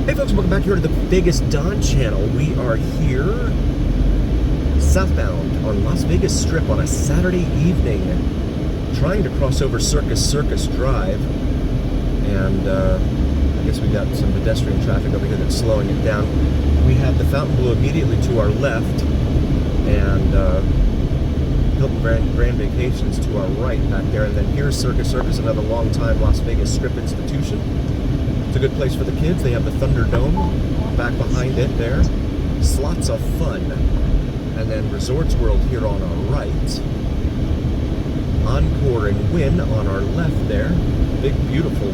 Hey folks, welcome back here to the Vegas Don channel. We are here southbound on Las Vegas Strip on a Saturday evening, trying to cross over Circus Drive, and I guess we got some pedestrian traffic over here that's slowing it down. We have the Fontainebleau immediately to our left, and Hilton Grand Vacations to our right back there, and then here's Circus, another long-time Las Vegas Strip institution. It's a good place for the kids. They have the Thunderdome back behind it there. Slots of fun. And then Resorts World here on our right. Encore and Wynn on our left there. Big, beautiful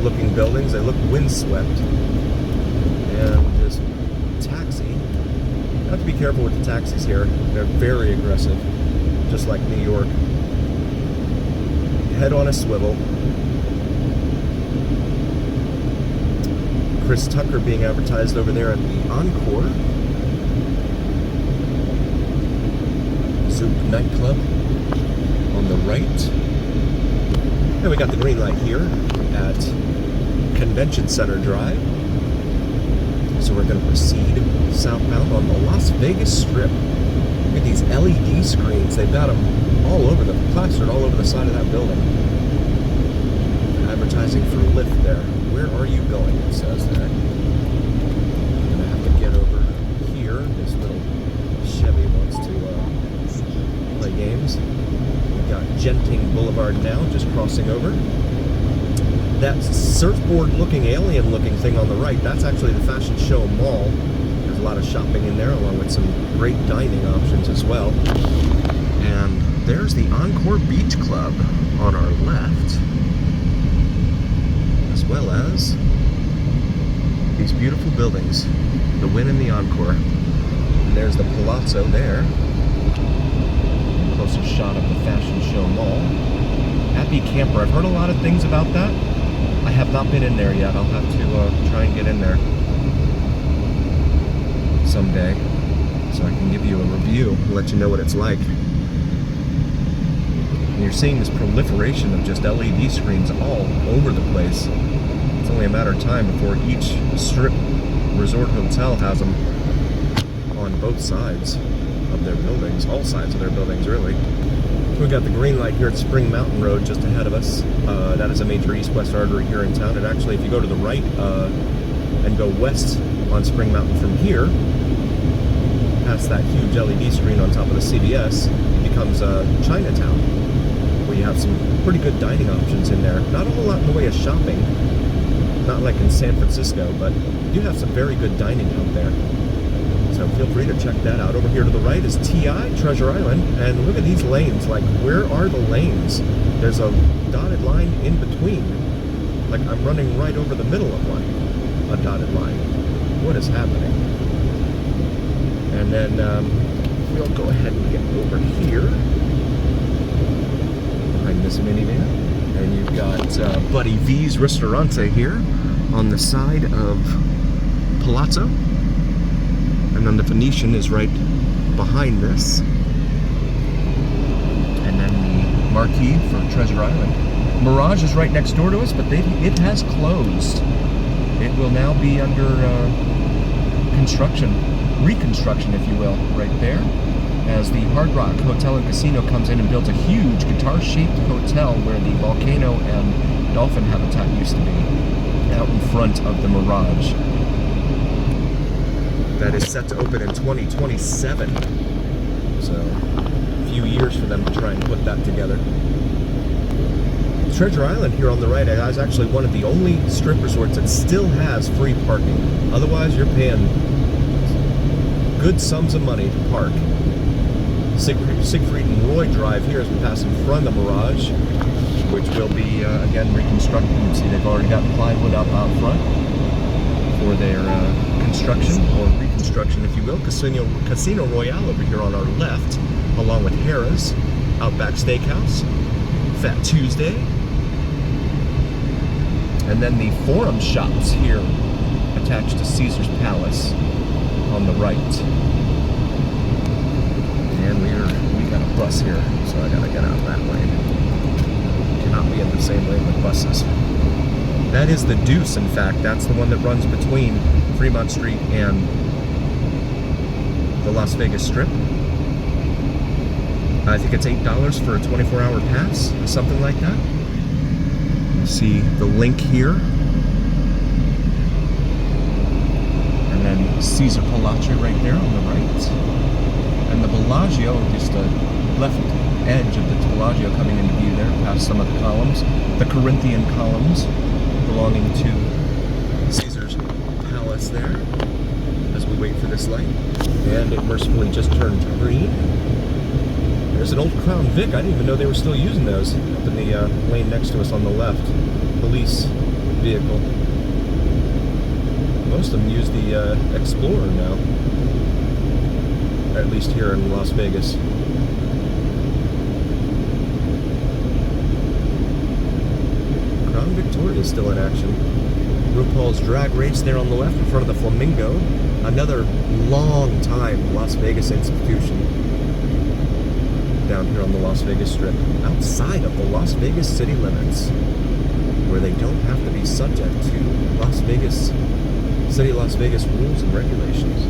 looking buildings. They look windswept. And just taxi. You have to be careful with the taxis here. They're very aggressive, just like New York. Head on a swivel. Chris Tucker being advertised over there at the Encore. Zouk nightclub on the right. And we got the green light here at Convention Center Drive. So we're going to proceed southbound on the Las Vegas Strip. Look at these LED screens. They've got them all over, plastered all over the side of that building. Advertising for Lyft there. Where are you going? It says there. I'm gonna have to get over here. This little Chevy wants to play games. We've got Genting Boulevard now, just crossing over. That surfboard-looking, alien-looking thing on the right, that's actually the Fashion Show Mall. There's a lot of shopping in there, along with some great dining options as well. And there's the Encore Beach Club on our left, as well as these beautiful buildings, the Wynn and the Encore. And there's the Palazzo there. Closer shot of the Fashion Show Mall. Happy Camper. I've heard a lot of things about that. I have not been in there yet. I'll have to try and get in there someday, so I can give you a review and let you know what it's like. And you're seeing this proliferation of just LED screens all over the place. It's only a matter of time before each strip resort hotel has them on both sides of their buildings, all sides of their buildings, really. We've got the green light here at Spring Mountain Road just ahead of us. That is a major east-west artery here in town. And actually, if you go to the right and go west on Spring Mountain from here, past that huge LED screen on top of the CVS, it becomes Chinatown, where you have some pretty good dining options in there. Not a whole lot in the way of shopping, not like in San Francisco, but you have some very good dining out there. So feel free to check that out. Over here to the right is TI, Treasure Island, and look at these lanes. Like, where are the lanes? There's a dotted line in between. Like, I'm running right over the middle of one, a dotted line. What is happening? And then we'll go ahead and get over here behind this minivan, and you've got Buddy V's Ristorante here on the side of Palazzo, and then the Venetian is right behind this, and then the Marquee for Treasure Island. Mirage is right next door to us, but it has closed. It will now be under reconstruction, if you will, right there, as the Hard Rock Hotel and Casino comes in and builds a huge guitar-shaped hotel where the volcano and dolphin habitat used to be, out in front of the Mirage. That is set to open in 2027. So, a few years for them to try and put that together. Treasure Island here on the right is actually one of the only strip resorts that still has free parking. Otherwise, you're paying good sums of money to park. Siegfried and Roy Drive here as we pass in front of the Mirage, which will be, again, reconstructed. You can see they've already got plywood up out front for their construction, or reconstruction, if you will. Casino Royale over here on our left, along with Harrah's, Outback Steakhouse, Fat Tuesday, and then the Forum Shops here attached to Caesar's Palace on the right. And we got a bus here, so I gotta get out that lane. Cannot be in the same lane with buses. That is the Deuce, in fact. That's the one that runs between Fremont Street and the Las Vegas Strip. I think it's $8 for a 24-hour pass, or something like that. You see the link here. And then Caesar Palace right there on the right. And the Bellagio, just the left edge of the Bellagio coming into view there, past some of the columns. The Corinthian columns belonging to Caesar's palace there, as we wait for this light. And it mercifully just turned green. There's an old Crown Vic. I didn't even know they were still using those up in the lane next to us on the left. Police vehicle. Most of them use the Explorer now. At least here in Las Vegas. Crown Victoria is still in action. RuPaul's Drag Race there on the left in front of the Flamingo. Another long time Las Vegas institution down here on the Las Vegas Strip, outside of the Las Vegas city limits, where they don't have to be subject to Las Vegas, City of Las Vegas rules and regulations.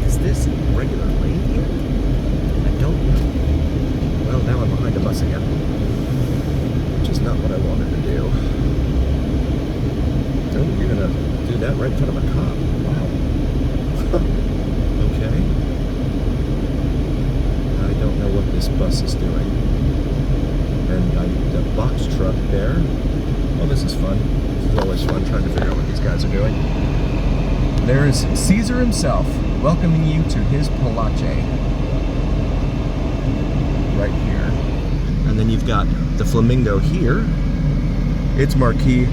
Is this regular lane here? I don't know. Well, now I'm behind a bus again, which is not what I wanted to do. Oh, you're gonna do that right in front of a cop. Wow. Okay. I don't know what this bus is doing. And the box truck there. Oh, this is fun. This is always fun trying to figure out what these guys are doing. There is Caesar himself welcoming you to his Palace. Right here. And then you've got the Flamingo here. Its marquee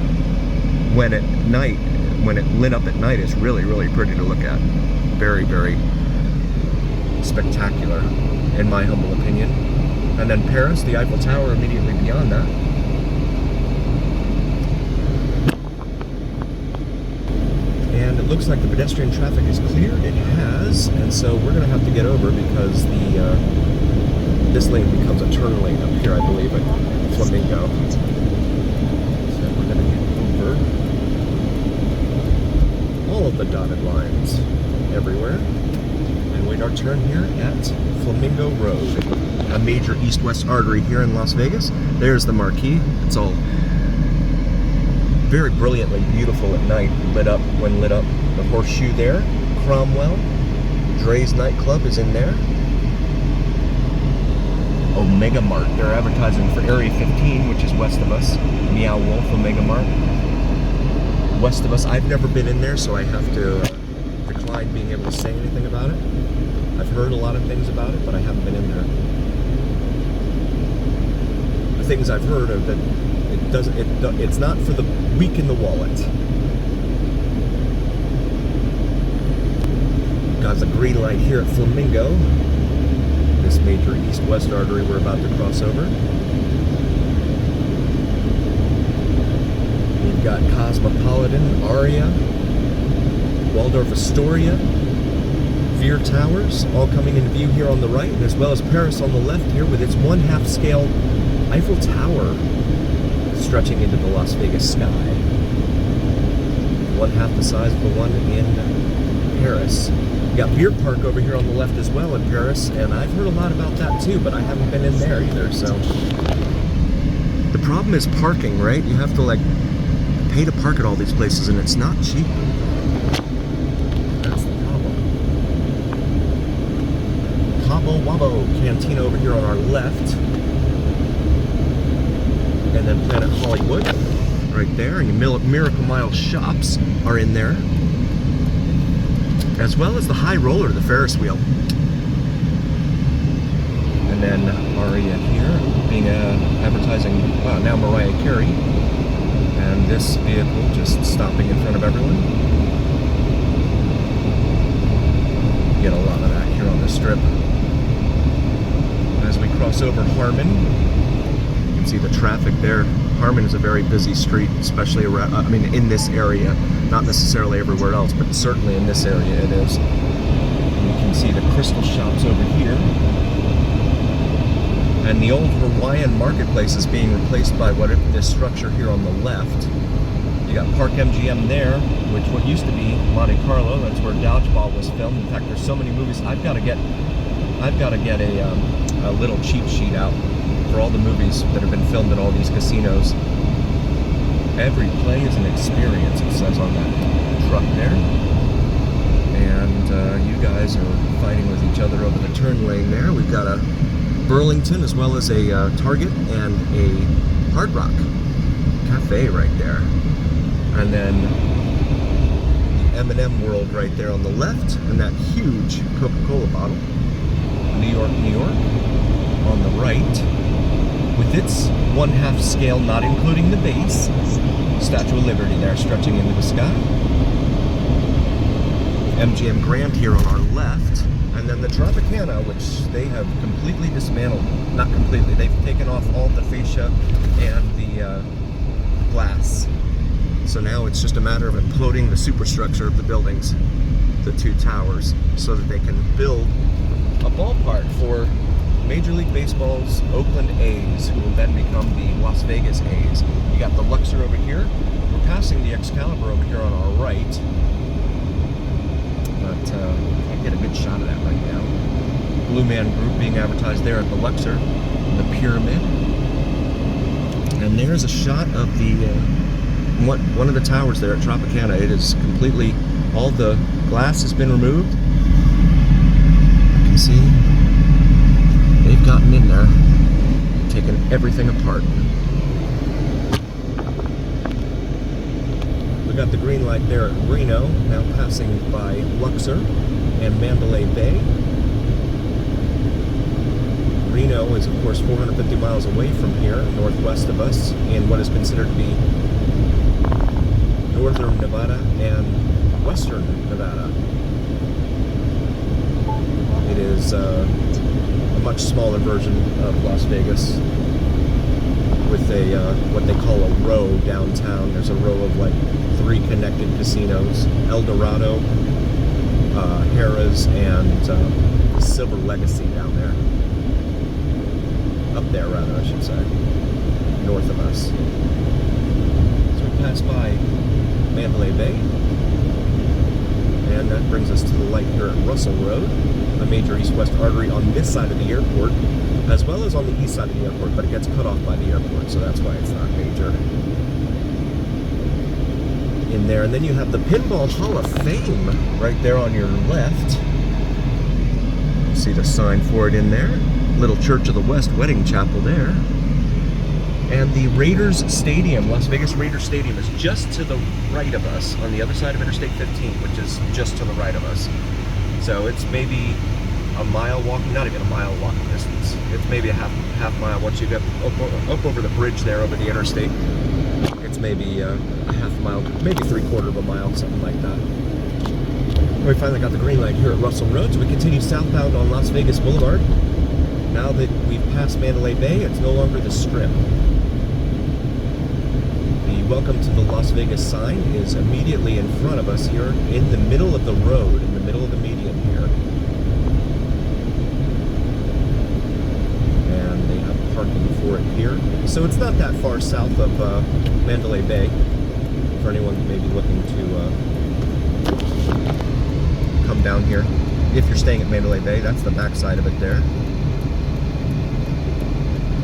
when at night, when it lit up at night, is really, really pretty to look at. Very, very spectacular, in my humble opinion. And then Paris, the Eiffel Tower immediately beyond that. And it looks like the pedestrian traffic is cleared. It has, and so we're going to have to get over because the this lane becomes a turn lane up here, I believe, at Flamingo. So we're going to get over all of the dotted lines everywhere and wait our turn here at Flamingo Road, a major east-west artery here in Las Vegas. There's the marquee. It's all very brilliantly beautiful at night, lit up when lit up. The horseshoe there, Cromwell, Dre's nightclub is in there. Omega Mart, they're advertising for Area 15, which is west of us. Meow Wolf, Omega Mart. West of us, I've never been in there, so I have to decline being able to say anything about it. I've heard a lot of things about it, but I haven't been in there. The things I've heard are that it's not for the weak in the wallet. Got the green light here at Flamingo, this major east-west artery we're about to cross over. We've got Cosmopolitan, Aria, Waldorf Astoria, Veer Towers, all coming into view here on the right, as well as Paris on the left here with its 1/2 scale Eiffel Tower stretching into the Las Vegas sky. 1/2 the size of the one in Paris. We've got Beer Park over here on the left as well in Paris, and I've heard a lot about that too, but I haven't been in there either, so. The problem is parking, right? You have to like pay to park at all these places, and it's not cheap. That's the problem. Cabo Wabo Cantina over here on our left. And then Planet Hollywood right there, and your Miracle Mile shops are in there, as well as the High Roller, the Ferris wheel. And then Aria here, being advertising, wow, now Mariah Carey, and this vehicle just stopping in front of everyone. You get a lot of that here on the strip. As we cross over Harmon, see the traffic there. Harmon is a very busy street, especially around, in this area, not necessarily everywhere else, but certainly in this area it is. And you can see the crystal shops over here. And the old Hawaiian marketplace is being replaced by this structure here on the left. You got Park MGM there, which what used to be Monte Carlo. That's where Dodgeball was filmed. In fact, there's so many movies. I've got to get a little cheat sheet out for all the movies that have been filmed at all these casinos. Every play is an experience, it says on that truck there. And you guys are fighting with each other over the turn lane there. We've got a Burlington as well as a Target and a Hard Rock Cafe right there. And then the M&M World right there on the left, and that huge Coca-Cola bottle. New York, New York on the right, with its 1/2 scale, not including the base, Statue of Liberty there stretching into the sky. MGM Grand here on our left, and then the Tropicana, which they have completely dismantled. Not completely, they've taken off all the fascia and the glass. So now it's just a matter of imploding the superstructure of the buildings, the two towers, so that they can build a ballpark for Major League Baseball's Oakland A's, who will then become the Las Vegas A's. You got the Luxor over here. We're passing the Excalibur over here on our right. But can't get a good shot of that right now. Blue Man Group being advertised there at the Luxor, the Pyramid. And there's a shot of the one of the towers there at Tropicana. It is completely, all the glass has been removed. You can see they've gotten in there, taken everything apart. We got the green light there at Reno, now passing by Luxor and Mandalay Bay. Reno is, of course, 450 miles away from here, northwest of us, in what is considered to be northern Nevada and western Nevada. It is a much smaller version of Las Vegas, with a what they call a row downtown. There's a row of like 3 connected casinos: El Dorado, Harrah's, and Silver Legacy down there. Up there, rather, I should say, north of us. So we pass by Mandalay Bay, and that brings us to the light here at Russell Road, a major east-west artery on this side of the airport, as well as on the east side of the airport, but it gets cut off by the airport, so that's why it's not major in there. And then you have the Pinball Hall of Fame right there on your left. See the sign for it in there. Little Church of the West wedding chapel there. And the Raiders Stadium, Las Vegas Raiders Stadium, is just to the right of us, on the other side of Interstate 15, which is just to the right of us. So it's maybe a mile walking, not even a mile walking distance. It's maybe a half mile once you get up over the bridge there, over the interstate. It's maybe a half mile, maybe 3/4 of a mile, something like that. We finally got the green light here at Russell Road, so we continue southbound on Las Vegas Boulevard. Now that we've passed Mandalay Bay, it's no longer the Strip. The Welcome to the Las Vegas sign is immediately in front of us here, in the middle of the road, in the middle of the median here. And they have parking for it here. So it's not that far south of Mandalay Bay, for anyone who may be looking to come down here. If you're staying at Mandalay Bay, that's the back side of it there.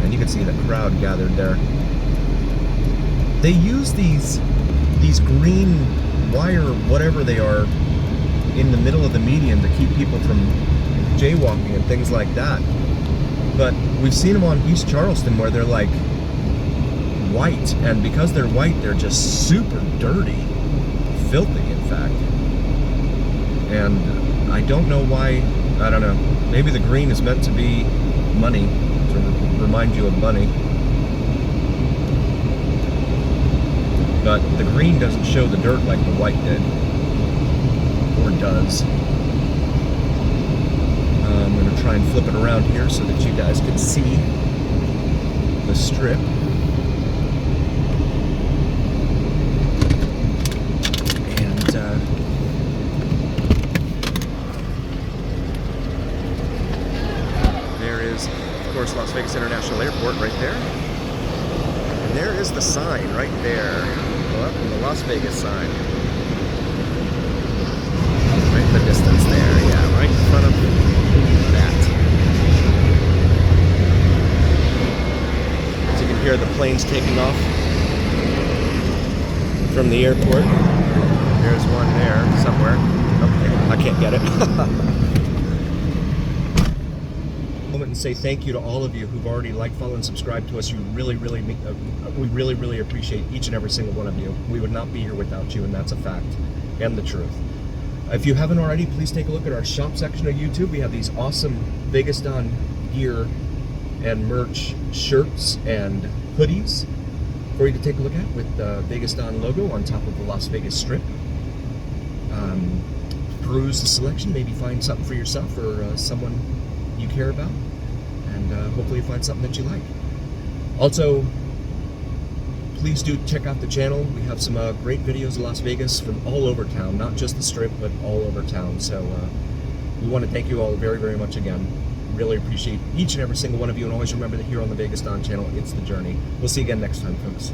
And you can see the crowd gathered there. They use these green wire, whatever they are, in the middle of the median to keep people from jaywalking and things like that. But we've seen them on East Charleston where they're like white, and because they're white, they're just super dirty, filthy, in fact. And I don't know why. I don't know. Maybe the green is meant to be money, to remind you of money. But the green doesn't show the dirt like the white did, or does. I'm going to try and flip it around here so that you guys can see the Strip. And there is, of course, Las Vegas International is the sign right there? Well, the Las Vegas sign. Right in the distance there, yeah, right in front of that. As you can hear the planes taking off from the airport. There's one there somewhere. Okay, I can't get it. Moment and say thank you to all of you who've already liked, followed, and subscribed to us. We really appreciate each and every single one of you. We would not be here without you, and that's a fact and the truth. If you haven't already, please take a look at our shop section of YouTube. We have these awesome Vegas Don gear and merch shirts and hoodies for you to take a look at with the Vegas Don logo on top of the Las Vegas Strip. Peruse the selection, maybe find something for yourself or someone you care about, and hopefully find something that you like. Also, please do check out the channel. We have some great videos of Las Vegas from all over town, not just the Strip, but all over town. So we want to thank you all very, very much again. Really appreciate each and every single one of you, and always remember that here on the Vegas Don channel, it's the journey. We'll see you again next time, folks.